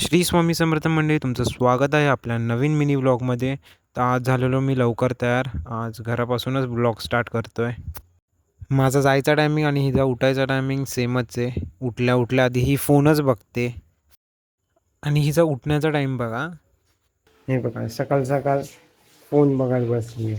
श्री स्वामी समर्थ मंडळी, तुमचं स्वागत आहे आपल्या नवीन मिनी व्लॉगमध्ये. तर आज झालेलो मी लवकर तयार. आज घरापासूनच व्लॉग स्टार्ट करतोय. माझा जायचा टायमिंग आणि हिचा उठायचा टायमिंग सेमच आहे. उठल्या उठल्या आधी ही फोनच बघते आणि हिचा उठण्याचा टाईम बघा. हे बघा, सकाळ सकाळ फोन बघायला बसली.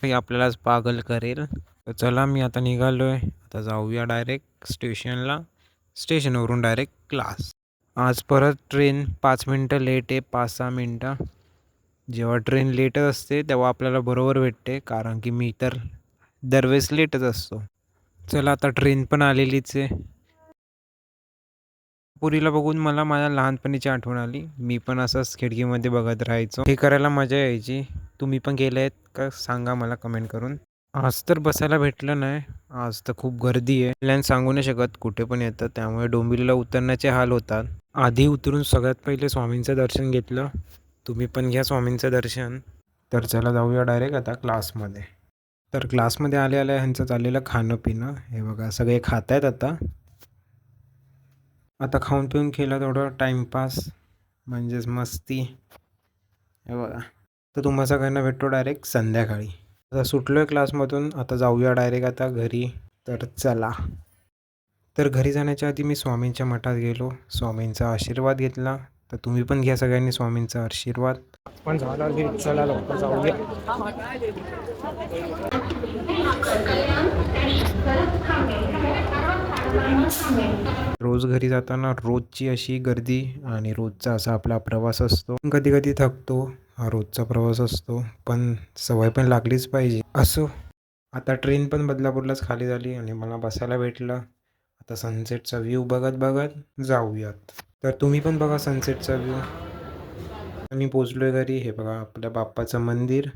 हे आपल्यालाच पागल करेल. तर चला, मी आता निघालोय. आता जाऊया डायरेक्ट स्टेशनला. स्टेशनवरून डायरेक्ट क्लास. आज परत ट्रेन 5 मिनटं लेट आहे, 5-6 मिनटं. जेव्हा ट्रेन लेटच असते तेव्हा आपल्याला बरोबर भेटते, कारण की मी तर दरवेळेस लेटच असतो. चला, आता ट्रेन पण आलेलीच आहे. पुरीला बघून मला माझ्या लहानपणीची आठवण आली. मी पण असंच खिडकीमध्ये बघत राहायचो. हे करायला मजा यायची. तुम्ही पण गेले आहेत का सांगा मला कमेंट करून. आज तर बसायला भेटलं नाही. आज तर खूप गर्दी आहे. प्लॅन सांगू नाही शकत, कुठे पण येतं, त्यामुळे डोंबिवलीला उतरण्याचे हाल होतात. आधी उतरून सगळ्यात पहिले स्वामींचं दर्शन घेतलं. तुम्ही पण घ्या स्वामींचं दर्शन. तर चला जाऊया डायरेक्ट आता क्लासमध्ये. तर क्लासमध्ये आल्या आल्या ह्यांचं चाललेलं खाणं पिणं. हे बघा, सगळे खात आहेत आता. आता खाऊन पिऊन केलं थोडं टाईमपास, म्हणजेच मस्ती. हे बघा. तर तुम्हा सगळ्यांना भेटतो डायरेक्ट संध्याकाळी. आता सुटलोय क्लासमधून, आता जाऊया डायरेक्ट आता घरी. तर चला. तर घरी जाण्याच्या आधी मी स्वामींच्या मठात गेलो, स्वामींचा आशीर्वाद घेतला. तर तुम्ही पण घ्या सगळ्यांनी स्वामींचा आशीर्वाद. पण झाला की चला लवकर जाऊया. रोज घरी जाताना रोजची अशी गर्दी आणि रोजचा असा आपला प्रवास असतो. कधी कधी थकतो, हा रोजचा प्रवास असतो, पण सवय पण लागलीच पाहिजे. असो, आता ट्रेन पण बदलापूरलाच खाली झाली आणि मला बसायला भेटलं. आता सनसेटचा व्ह्यू बघत बघत जाऊयात. तर तुम्ही पण बघा सनसेटचा व्ह्यू. मी पोचलोय घरी. हे बघा आपल्या बाप्पाचं मंदिर.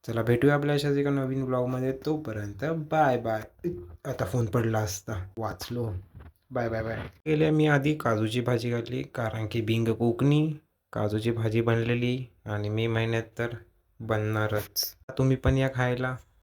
चला, भेटूया आपल्या अशाच एका नवीन ब्लॉगमध्ये. तोपर्यंत बाय बाय. आता फोन पडला असता, वाचलो. Bye bye bye. गेल्या मी आधी काजूची भाजी घातली, कारण की बिंग कोकणी काजूची भाजी बनलेली आणि मे महिन्यात तर बनणारच. तुम्ही पण या खायला.